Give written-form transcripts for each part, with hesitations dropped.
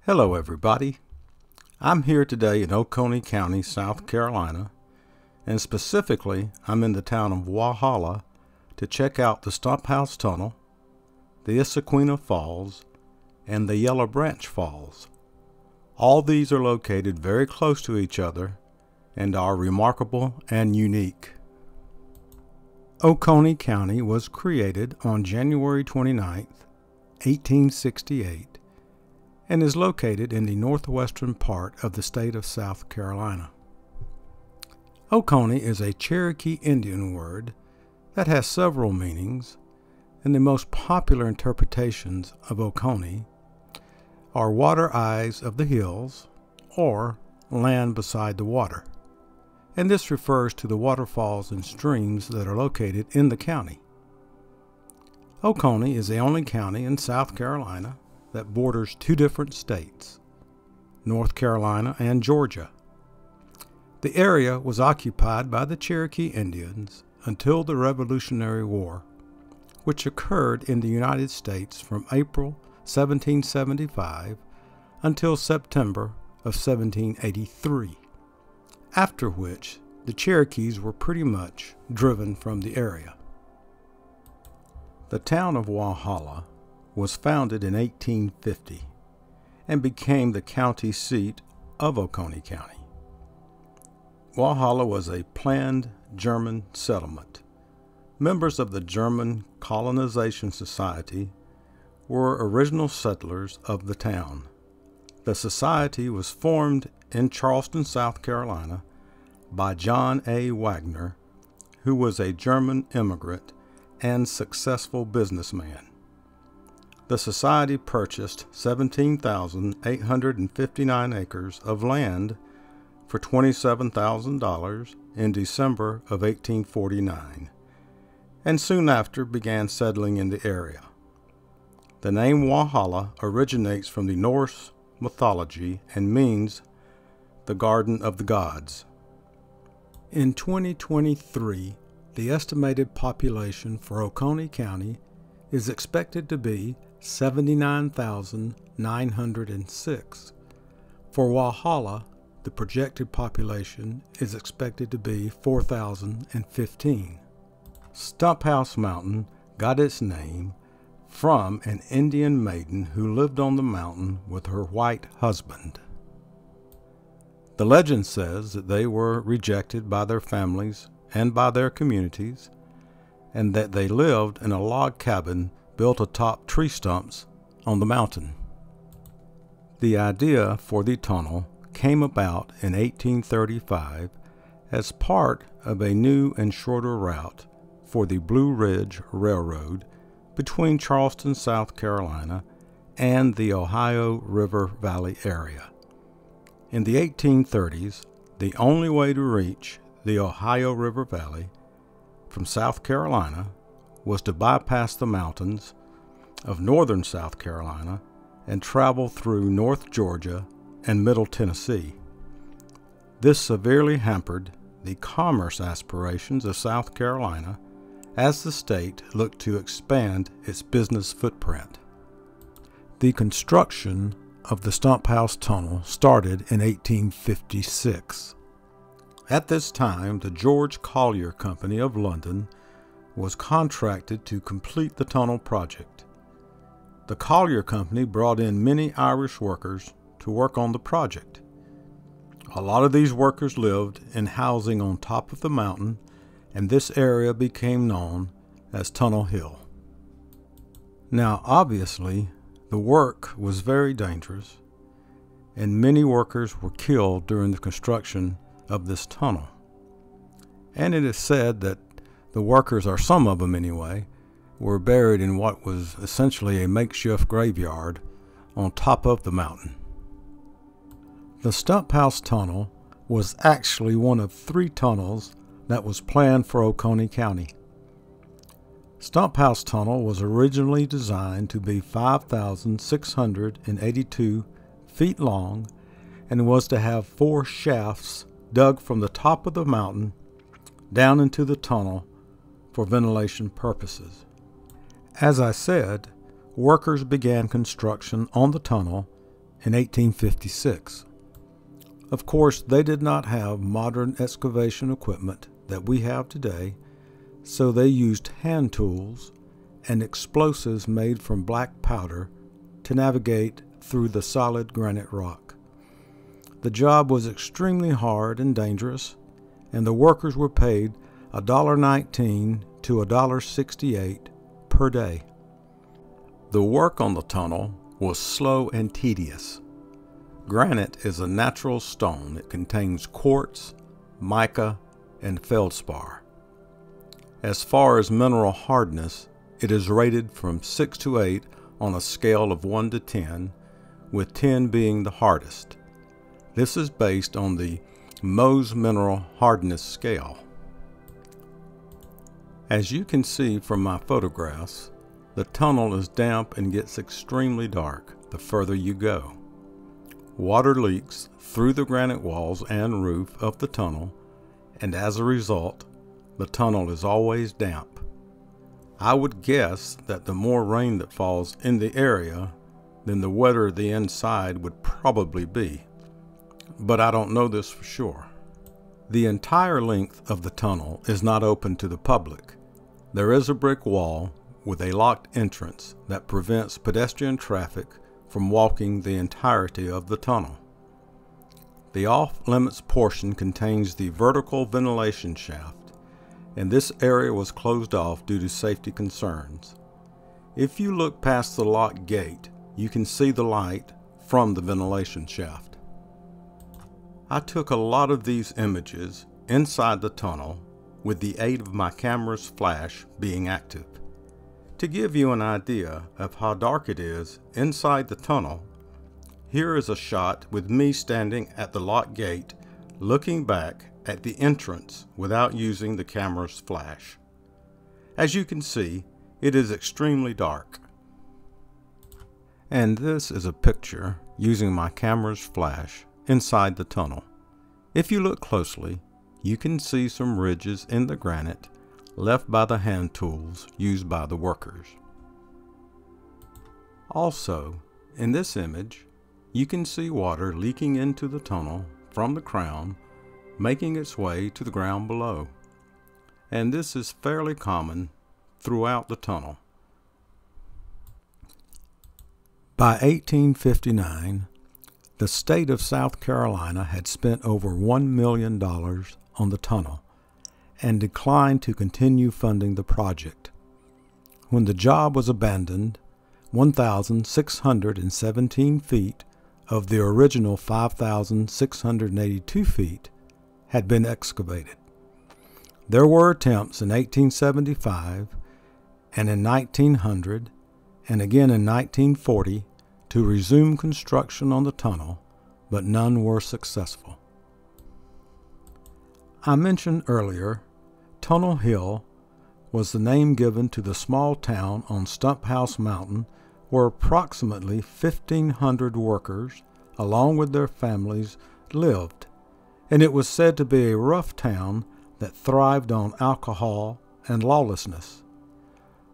Hello everybody. I'm here today in Oconee County, South Carolina, and specifically I'm in the town of Walhalla to check out the Stumphouse Tunnel, the Oconee Falls, and the Yellow Branch Falls. All these are located very close to each other and are remarkable and unique. Oconee County was created on January 29, 1868, and is located in the northwestern part of the state of South Carolina. Oconee is a Cherokee Indian word that has several meanings, and the most popular interpretations of Oconee are water eyes of the hills or land beside the water, and this refers to the waterfalls and streams that are located in the county. Oconee is the only county in South Carolina that borders two different states, North Carolina and Georgia. The area was occupied by the Cherokee Indians until the Revolutionary War, which occurred in the United States from April 1775 until September of 1783, after which the Cherokees were pretty much driven from the area. The town of Walhalla was founded in 1850 and became the county seat of Oconee County. Walhalla was a planned German settlement. Members of the German Colonization Society were original settlers of the town. The society was formed in Charleston, South Carolina by John A. Wagner, who was a German immigrant and successful businessman. The society purchased 17,859 acres of land for $27,000 in December of 1849, and soon after began settling in the area. The name Walhalla originates from the Norse mythology and means the Garden of the Gods. In 2023, the estimated population for Oconee County is expected to be 79,906. For Walhalla, the projected population is expected to be 4,015. Stumphouse Mountain got its name from an Indian maiden who lived on the mountain with her white husband. The legend says that they were rejected by their families and by their communities, and that they lived in a log cabin built atop tree stumps on the mountain. The idea for the tunnel came about in 1835 as part of a new and shorter route for the Blue Ridge Railroad between Charleston, South Carolina, and the Ohio River Valley area. In the 1830s, the only way to reach the Ohio River Valley from South Carolina was to bypass the mountains of northern South Carolina and travel through North Georgia and Middle Tennessee. This severely hampered the commerce aspirations of South Carolina as the state looked to expand its business footprint. The construction of the Stumphouse Tunnel started in 1856. At this time, the George Collier Company of London was contracted to complete the tunnel project. The Collier Company brought in many Irish workers to work on the project. A lot of these workers lived in housing on top of the mountain, and this area became known as Tunnel Hill. Now, obviously, the work was very dangerous, and many workers were killed during the construction of this tunnel. And it is said that the workers, or some of them anyway, were buried in what was essentially a makeshift graveyard on top of the mountain. The Stumphouse Tunnel was actually one of 3 tunnels that was planned for Oconee County. Stumphouse Tunnel was originally designed to be 5,682 feet long and was to have 4 shafts dug from the top of the mountain down into the tunnel for ventilation purposes. As I said, workers began construction on the tunnel in 1856. Of course, they did not have modern excavation equipment that we have today, so they used hand tools and explosives made from black powder to navigate through the solid granite rock. The job was extremely hard and dangerous, and the workers were paid $1.19 to $1.68 per day. The work on the tunnel was slow and tedious. Granite is a natural stone. It contains quartz, mica, and feldspar. As far as mineral hardness, it is rated from 6 to 8 on a scale of 1 to 10, with 10 being the hardest. This is based on the Mohs Mineral Hardness Scale. As you can see from my photographs, the tunnel is damp and gets extremely dark the further you go. Water leaks through the granite walls and roof of the tunnel, and as a result, the tunnel is always damp. I would guess that the more rain that falls in the area, then the wetter the inside would probably be. But I don't know this for sure. The entire length of the tunnel is not open to the public. There is a brick wall with a locked entrance that prevents pedestrian traffic from walking the entirety of the tunnel. The off-limits portion contains the vertical ventilation shaft, and this area was closed off due to safety concerns. If you look past the locked gate, you can see the light from the ventilation shaft. I took a lot of these images inside the tunnel with the aid of my camera's flash being active. To give you an idea of how dark it is inside the tunnel, here is a shot with me standing at the locked gate looking back at the entrance without using the camera's flash. As you can see, it is extremely dark. And this is a picture using my camera's flash inside the tunnel. If you look closely, you can see some ridges in the granite left by the hand tools used by the workers. Also, in this image, you can see water leaking into the tunnel from the crown, making its way to the ground below. And this is fairly common throughout the tunnel. By 1859, the state of South Carolina had spent over $1 million on the tunnel and declined to continue funding the project. When the job was abandoned, 1,617 feet of the original 5,682 feet had been excavated. There were attempts in 1875 and in 1900 and again in 1940 to resume construction on the tunnel, but none were successful. I mentioned earlier, Tunnel Hill was the name given to the small town on Stumphouse Mountain where approximately 1,500 workers, along with their families, lived, and it was said to be a rough town that thrived on alcohol and lawlessness.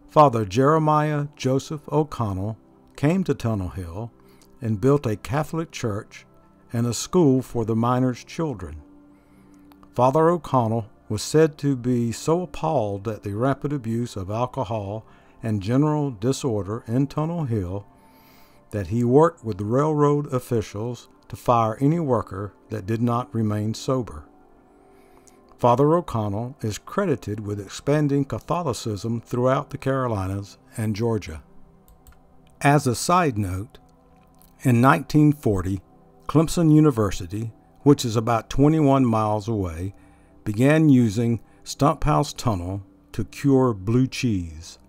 Father Jeremiah Joseph O'Connell came to Tunnel Hill and built a Catholic church and a school for the miners' children. Father O'Connell was said to be so appalled at the rampant abuse of alcohol and general disorder in Tunnel Hill that he worked with the railroad officials to fire any worker that did not remain sober. Father O'Connell is credited with expanding Catholicism throughout the Carolinas and Georgia. As a side note, in 1940, Clemson University, which is about 21 miles away, began using Stumphouse Tunnel to cure blue cheese.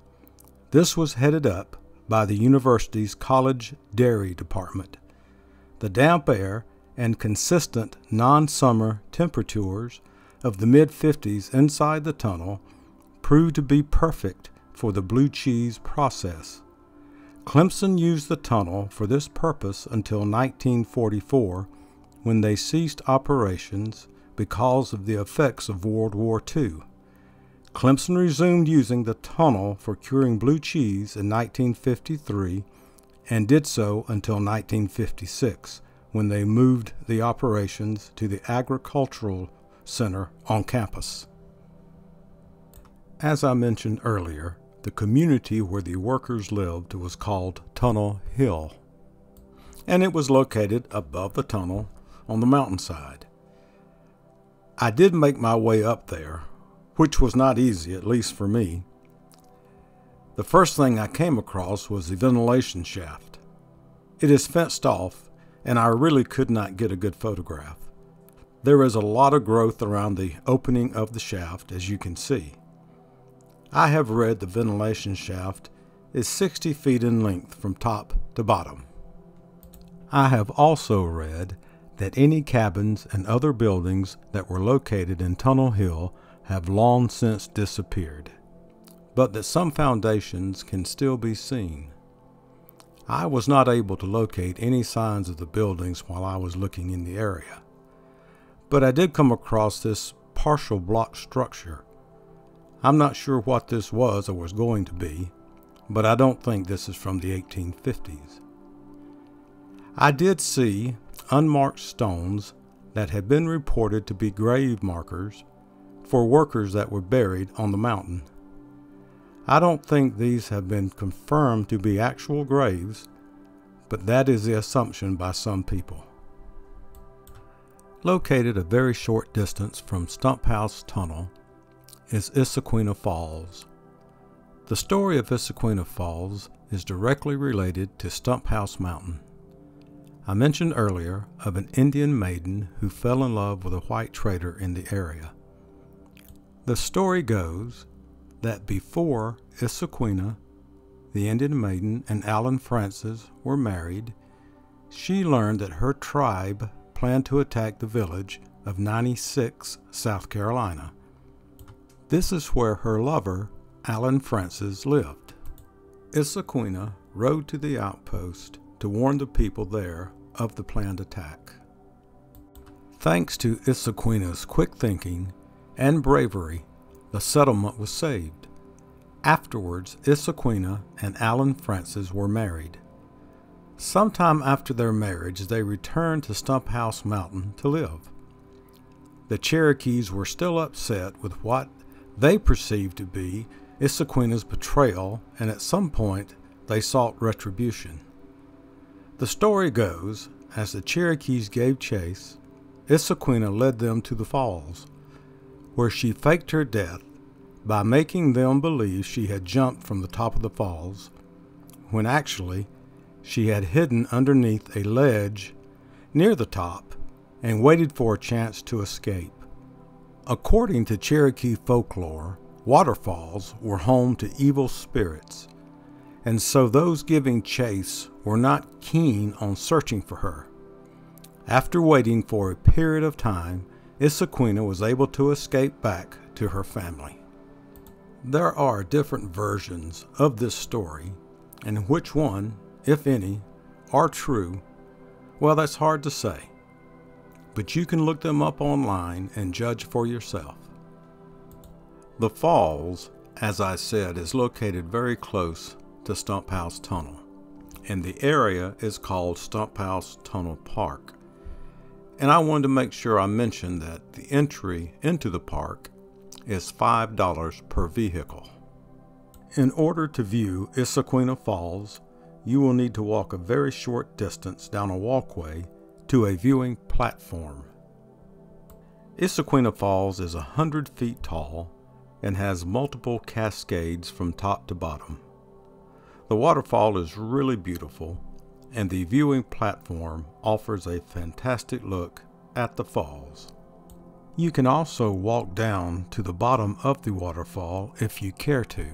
This was headed up by the university's college dairy department. The damp air and consistent non-summer temperatures of the mid-50s inside the tunnel proved to be perfect for the blue cheese process. Clemson used the tunnel for this purpose until 1944, when they ceased operations because of the effects of World War II. Clemson resumed using the tunnel for curing blue cheese in 1953 and did so until 1956, when they moved the operations to the Agricultural Center on campus. As I mentioned earlier, the community where the workers lived was called Tunnel Hill, and it was located above the tunnel on the mountainside. I did make my way up there, which was not easy, at least for me. The first thing I came across was the ventilation shaft. It is fenced off, and I really could not get a good photograph. There is a lot of growth around the opening of the shaft, as you can see. I have read the ventilation shaft is 60 feet in length from top to bottom. I have also read that any cabins and other buildings that were located in Tunnel Hill have long since disappeared, but that some foundations can still be seen. I was not able to locate any signs of the buildings while I was looking in the area, but I did come across this partial block structure. I'm not sure what this was or was going to be, but I don't think this is from the 1850s. I did see unmarked stones that had been reported to be grave markers for workers that were buried on the mountain. I don't think these have been confirmed to be actual graves, but that is the assumption by some people. Located a very short distance from Stumphouse Tunnel is Oconee Falls. The story of Oconee Falls is directly related to Stumphouse Mountain. I mentioned earlier of an Indian maiden who fell in love with a white trader in the area. The story goes that before Oconee, the Indian maiden, and Allen Francis were married, she learned that her tribe planned to attack the village of 96, South Carolina. This is where her lover, Allen Francis, lived. Oconee rode to the outpost to warn the people there of the planned attack. Thanks to Oconee's quick thinking and bravery, the settlement was saved. Afterwards, Oconee and Allen Francis were married. Sometime after their marriage, they returned to Stumphouse Mountain to live. The Cherokees were still upset with what they perceived to be Oconee's betrayal, and at some point they sought retribution. The story goes, as the Cherokees gave chase, Oconee led them to the falls, where she faked her death by making them believe she had jumped from the top of the falls, when actually she had hidden underneath a ledge near the top and waited for a chance to escape. According to Cherokee folklore, waterfalls were home to evil spirits, and so those giving chase were not keen on searching for her. After waiting for a period of time, Oconee was able to escape back to her family. There are different versions of this story, and which one, if any, are true, well, that's hard to say. But you can look them up online and judge for yourself. The falls, as I said, is located very close to Stumphouse Tunnel, and the area is called Stumphouse Tunnel Park. And I wanted to make sure I mentioned that the entry into the park is $5 per vehicle. In order to view Oconee Falls, you will need to walk a very short distance down a walkway to a viewing platform. Oconee Falls is 100 feet tall and has multiple cascades from top to bottom. The waterfall is really beautiful, and the viewing platform offers a fantastic look at the falls. You can also walk down to the bottom of the waterfall if you care to.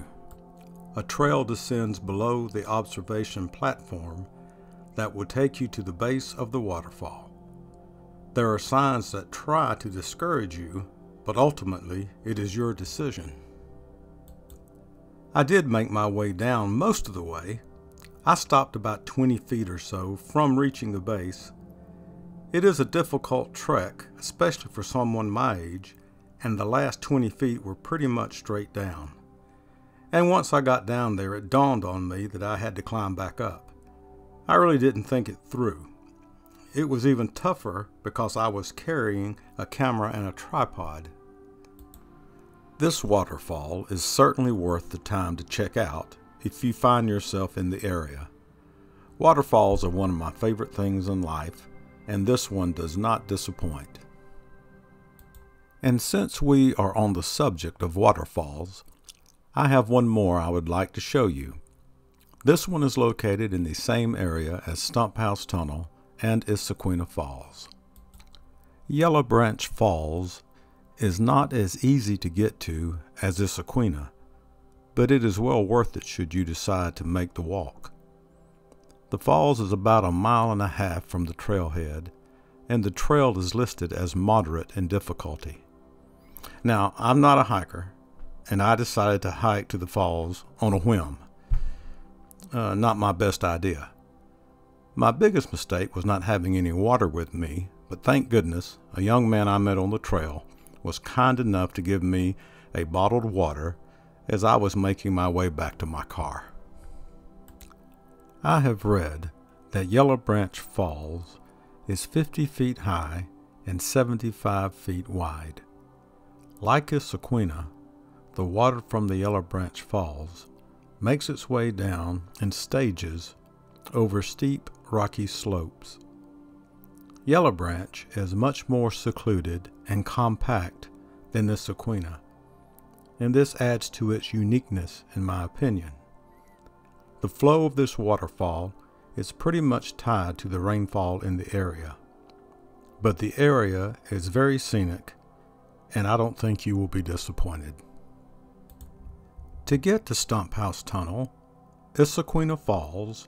A trail descends below the observation platform that will take you to the base of the waterfall. There are signs that try to discourage you, but ultimately it is your decision. I did make my way down most of the way. I stopped about 20 feet or so from reaching the base. It is a difficult trek, especially for someone my age, and the last 20 feet were pretty much straight down. And once I got down there, it dawned on me that I had to climb back up. I really didn't think it through. It was even tougher because I was carrying a camera and a tripod. This waterfall is certainly worth the time to check out if you find yourself in the area. Waterfalls are one of my favorite things in life, and this one does not disappoint. And since we are on the subject of waterfalls, I have one more I would like to show you. This one is located in the same area as Stumphouse Tunnel and Oconee Falls. Yellow Branch Falls is not as easy to get to as Oconee, but it is well worth it should you decide to make the walk. The falls is about 1.5 miles from the trailhead, and the trail is listed as moderate in difficulty. Now, I'm not a hiker, and I decided to hike to the falls on a whim. Not my best idea. My biggest mistake was not having any water with me, but thank goodness a young man I met on the trail was kind enough to give me a bottled water as I was making my way back to my car. I have read that Yellow Branch Falls is 50 feet high and 75 feet wide. Like Oconee, the water from the Yellow Branch Falls makes its way down in stages over steep, rocky slopes. Yellow Branch is much more secluded and compact than Oconee, and this adds to its uniqueness in my opinion. The flow of this waterfall is pretty much tied to the rainfall in the area, but the area is very scenic, and I don't think you will be disappointed. To get to Stumphouse Tunnel, Oconee Falls,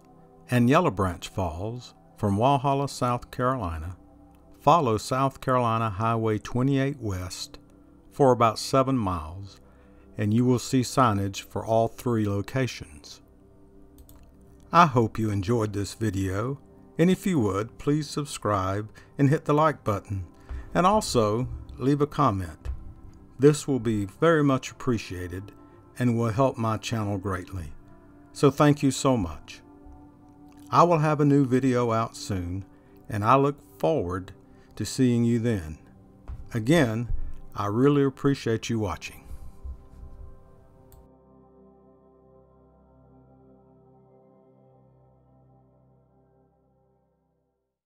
and Yellow Branch Falls from Walhalla, South Carolina, follow South Carolina Highway 28 West for about 7 miles, and you will see signage for all 3 locations. I hope you enjoyed this video, and if you would, please subscribe and hit the like button, and also leave a comment. This will be very much appreciated and will help my channel greatly. So thank you so much. I will have a new video out soon, and I look forward to seeing you then. Again, I really appreciate you watching.